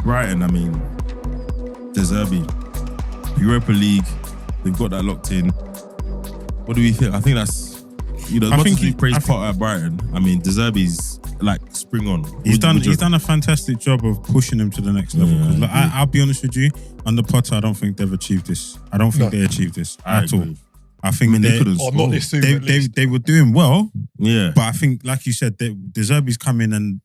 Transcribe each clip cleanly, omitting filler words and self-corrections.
Brighton, I mean, De Zerbi, Europa League, they've got that locked in. What do we think? I think that's, as much as we praise Potter at Brighton, I mean, De Zerbi's like spring on. He's done a fantastic job of pushing him to the next level. I'll be honest with you, under Potter, I don't think they've achieved this. I don't think they achieved this at all. I think they couldn't. Or not this soon. They were doing well. Yeah. But I think, like you said, De Zerbi's come in and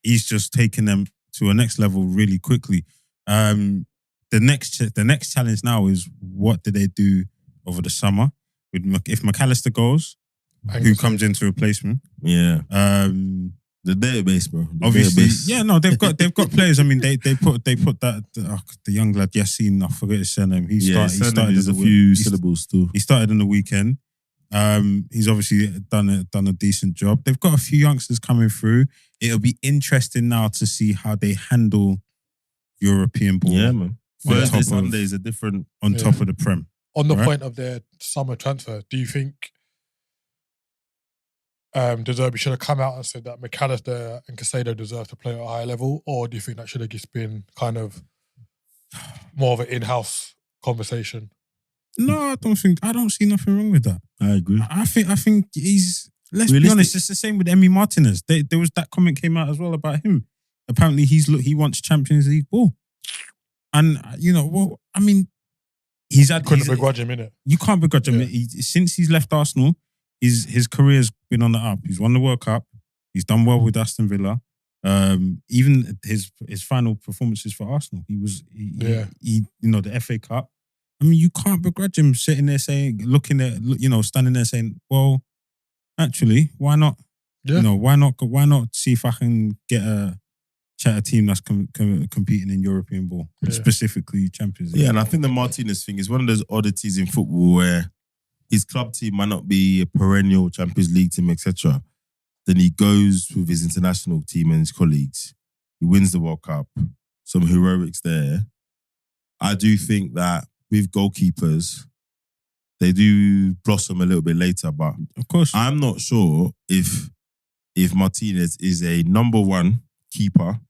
he's just taken them to a next level really quickly. The next challenge now is, what do they do over the summer? If McAllister goes, who comes in to replace him? Yeah. The database, bro. Obviously, yeah. No, they've got players. I mean, they put that the young lad Yassine, I forget his surname. He started. There's a few syllables too. He started in the weekend. He's obviously done a decent job. They've got a few youngsters coming through. It'll be interesting now to see how they handle European ball. Yeah, man. Thursday, Sundays are different on top of the Prem. On the point of their summer transfer, do you think De Zerbi should have come out and said that McAllister and Caicedo deserve to play at a higher level, or do you think that should have just been kind of more of an in-house conversation? No, I don't see nothing wrong with that. I agree. I think he's, let's be honest, it's the same with Emi Martinez. There was that comment came out as well about him. Apparently he wants Champions League ball. And I mean, couldn't begrudge him, innit? You can't begrudge him. Since he's left Arsenal, his career's been on the up. He's won the World Cup. He's done well with Aston Villa. Even his final performances for Arsenal, he the FA Cup. I mean, you can't begrudge him sitting there saying, standing there saying, well, actually, why not? Yeah. Why not see if I can get a team that's competing in European ball, specifically Champions League. Yeah, and I think the Martinez thing is one of those oddities in football where his club team might not be a perennial Champions League team, etc. Then he goes with his international team and his colleagues. He wins the World Cup. Some heroics there. I do think that with goalkeepers, they do blossom a little bit later, but of course, I'm not sure if Martinez is a number one keeper.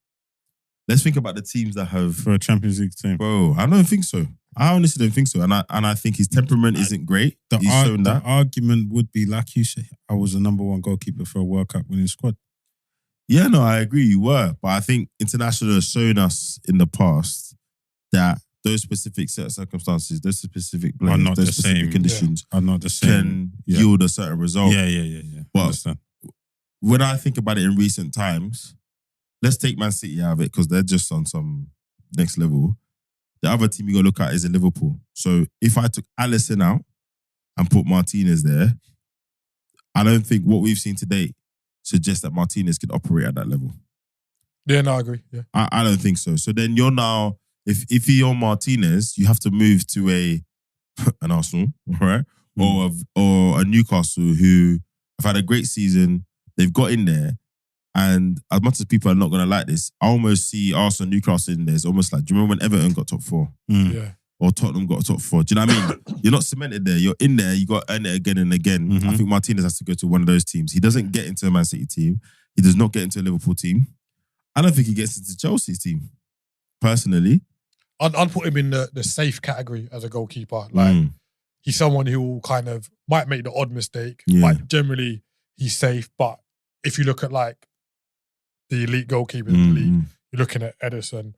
Let's think about the teams that have for a Champions League team. Bro, I don't think so. I honestly don't think so. And I think his temperament isn't great. He's shown that. The argument would be, like you say, I was the number one goalkeeper for a World Cup winning squad. Yeah, no, I agree you were. But I think international has shown us in the past that those specific set of circumstances, those specific players, those specific conditions are not the same. Can yield a certain result. Yeah. But when I think about it in recent times, let's take Man City out of it because they're just on some next level. The other team you got to look at is Liverpool. So if I took Allister out and put Martinez there, I don't think what we've seen today suggests that Martinez could operate at that level. Yeah, no, I agree. Yeah, I don't think so. So then you're now, if you're Martinez, you have to move to an Arsenal, right? Or a Newcastle who have had a great season. They've got in there. And as much as people are not going to like this, I almost see Arsenal, Newcastle in there. It's almost like, do you remember when Everton got top 4? Yeah. Or Tottenham got top 4? Do you know what I mean? You're not cemented there. You're in there. You got to earn it again and again. I think Martinez has to go to one of those teams. He doesn't get into a Man City team. He does not get into a Liverpool team. I don't think he gets into Chelsea's team, personally. I'd put him in the safe category as a goalkeeper. Like, he's someone who will kind of, might make the odd mistake, but generally he's safe. But if you look at like the elite goalkeepers in the league, you're looking at Ederson,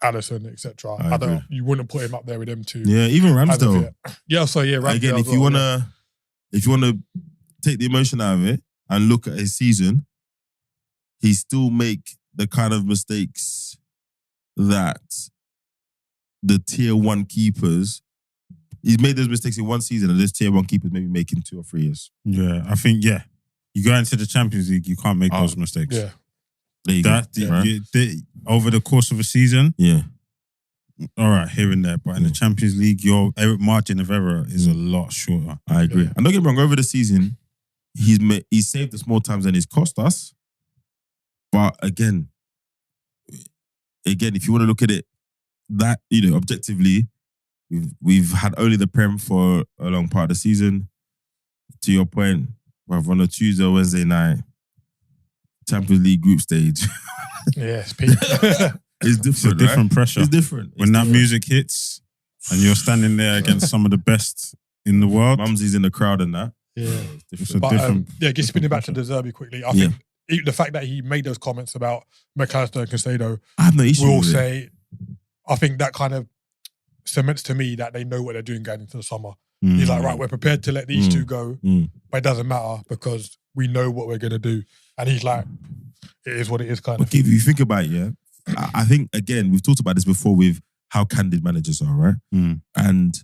Alisson, etc. You wouldn't put him up there with them two. Yeah, even Ramsdale. Ramsdale. Again, if you wanna take the emotion out of it and look at his season, he still make the kind of mistakes that the tier 1 keepers. He's made those mistakes in one season, and those tier 1 keepers maybe make in 2 or 3 years. Yeah, I think you go into the Champions League, you can't make those mistakes. Yeah. Over the course of a season, all right, here and there. But in the Champions League, your margin of error is a lot shorter. I agree. And don't get me wrong, over the season, he's saved us more times than he's cost us. But again, if you want to look at it, that objectively, we've had only the Prem for a long part of the season. To your point, we've on a Tuesday or Wednesday night, Champions League group stage. Yeah, it's peak. It's different, right? Pressure. It's different. When that music hits and you're standing there against some of the best in the world. Mumsy's in the crowd and that. Yeah. It's a different. Just spinning back to De Zerbi quickly. I think the fact that he made those comments about McAllister and Caicedo, I have no issue with it. I think that kind of cements to me that they know what they're doing going into the summer. Mm. He's like, right, we're prepared to let these two go, but it doesn't matter because we know what we're going to do. And he's like, it is what it is kind of. If you think about it, I think, again, we've talked about this before with how candid managers are, right? Mm. And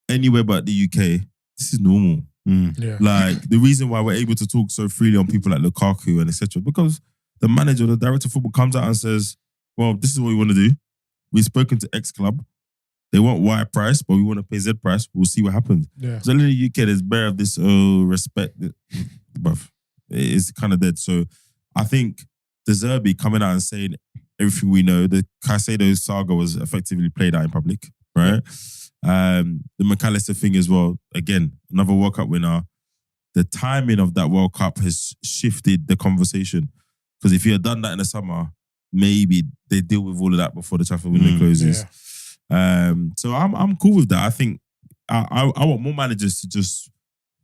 anywhere but the UK, this is normal. Mm. Yeah. Like, the reason why we're able to talk so freely on people like Lukaku and etc. because the manager, the director of football comes out and says, well, this is what we want to do. We've spoken to X club. They want Y price, but we want to pay Z price. We'll see what happens. Yeah. So in the UK, there's bare of this respect. Bruv, it's kind of dead. So I think De Zerbi coming out and saying everything we know, the Caicedo saga was effectively played out in public, right? The McAllister thing as well. Again, another World Cup winner. The timing of that World Cup has shifted the conversation. Because if you had done that in the summer, maybe they deal with all of that before the transfer window closes. Yeah. So I'm cool with that. I think I want more managers to just,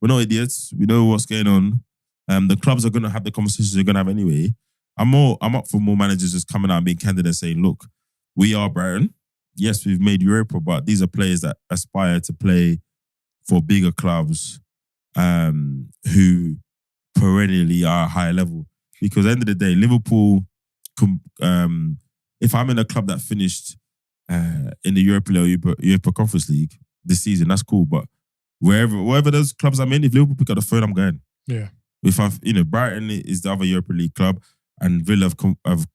we're not idiots. We know what's going on. The clubs are going to have the conversations they're going to have anyway. I'm up for more managers just coming out and being candid and saying, look, we are Brighton. Yes, we've made Europa, but these are players that aspire to play for bigger clubs who perennially are at higher level. Because at the end of the day, Liverpool, if I'm in a club that finished in the Europa Conference League this season, that's cool. But wherever those clubs I'm in, if Liverpool pick up the phone, I'm going. Yeah. If Brighton is the other Europa League club and Villa have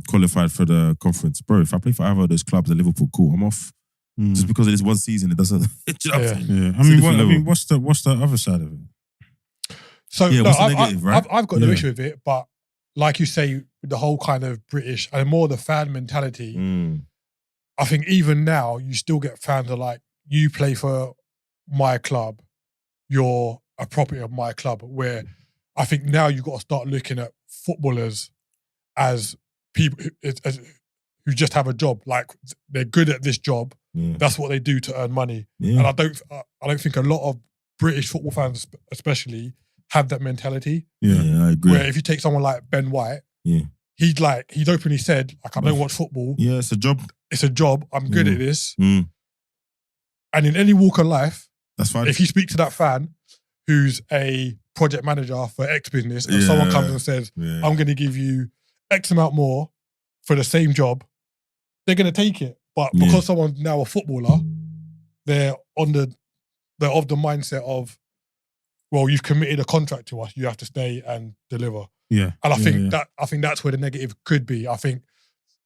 qualified for the conference, bro, if I play for either of those clubs and Liverpool, cool, I'm off. Just because it is one season, it doesn't. Do you know what I'm saying? I mean, what's the other side of it? So what's the negative, right? I've got no issue with it, but like you say, the whole kind of British and more the fan mentality. I think even now you still get fans that are like, you play for my club, you're a property of my club. Where I think now you've got to start looking at footballers as people who just have a job. Like, they're good at this job. That's what they do to earn money. And I don't think a lot of British football fans, especially, have that mentality. Yeah, I agree. Where if you take someone like Ben White, he's openly said, like, I don't watch football. Yeah, it's a job. It's a job. I'm good at this. And in any walk of life, that's fine. If you speak to that fan who's a project manager for X business and someone comes and says, I'm going to give you X amount more for the same job, they're going to take it. But because someone's now a footballer, they're of the mindset of, well, you've committed a contract to us, you have to stay and deliver. Yeah. And I think that's where the negative could be. I think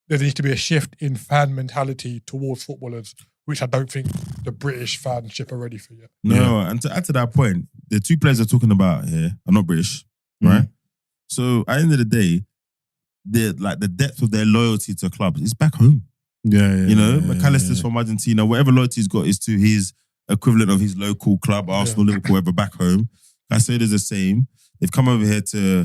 there needs to be a shift in fan mentality towards footballers, which I don't think the British fanship are ready for yet. No, and to add to that point, the two players they're talking about here are not British, right? So at the end of the day, the depth of their loyalty to clubs is back home. McAllister's from Argentina. Whatever loyalty he's got is to his equivalent of his local club, Arsenal, Liverpool, whatever, back home. Caicedo's the same. They've come over here to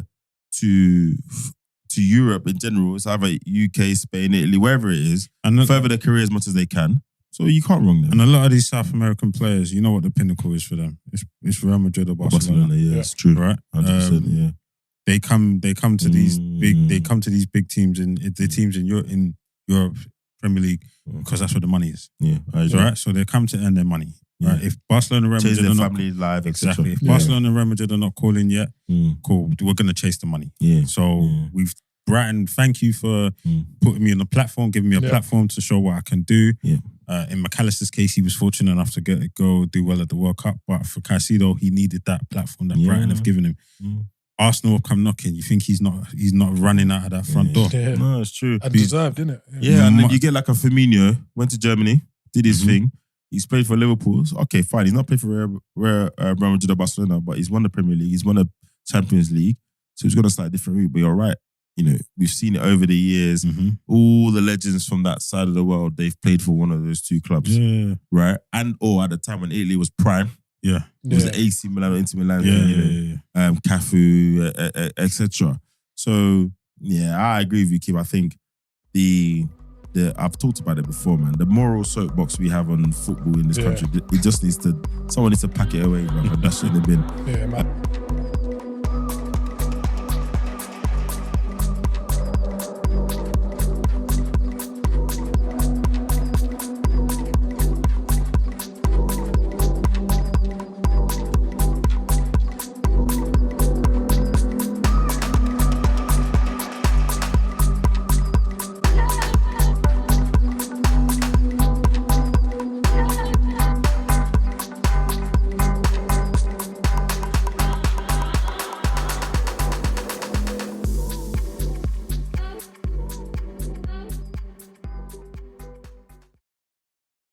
Europe in general. It's either UK, Spain, Italy, wherever it is, and further their career as much as they can. So you can't wrong them. And a lot of these South American players, you know what the pinnacle is for them? It's Real Madrid or Barcelona. It's true, right? 100%. They come to these big teams in the teams in Europe, Premier League, because that's where the money is. Right. So they come to earn their money. Right. If Barcelona and Real Madrid their are not family life, exactly. If Barcelona and Real Madrid are not calling yet, cool. We're gonna chase the money. So we've Brighton, thank you for putting me on the platform, giving me a platform to show what I can do. In McAllister's case, he was fortunate enough to do well at the World Cup, but for Caicedo, he needed that platform that Brighton have given him. Arsenal have come knocking. You think he's not running out of that front door? No, it's true. And deserved, didn't it? And then you get like a Firmino, went to Germany, did his thing. He's played for Liverpool. So, okay, fine. He's not played for Real Madrid or Barcelona, but he's won the Premier League. He's won the Champions League. So he's got a slightly different route. But you're right. We've seen it over the years. All the legends from that side of the world, they've played for one of those two clubs. Right? And at the time when Italy was prime. It was the AC Milan, Inter Milan, Cafu, etc. So, I agree with you, Kim. I think I've talked about it before, man. The moral soapbox we have on football in this country, it just needs to, someone needs to pack it away, bro, and dash it in the bin. Yeah, man.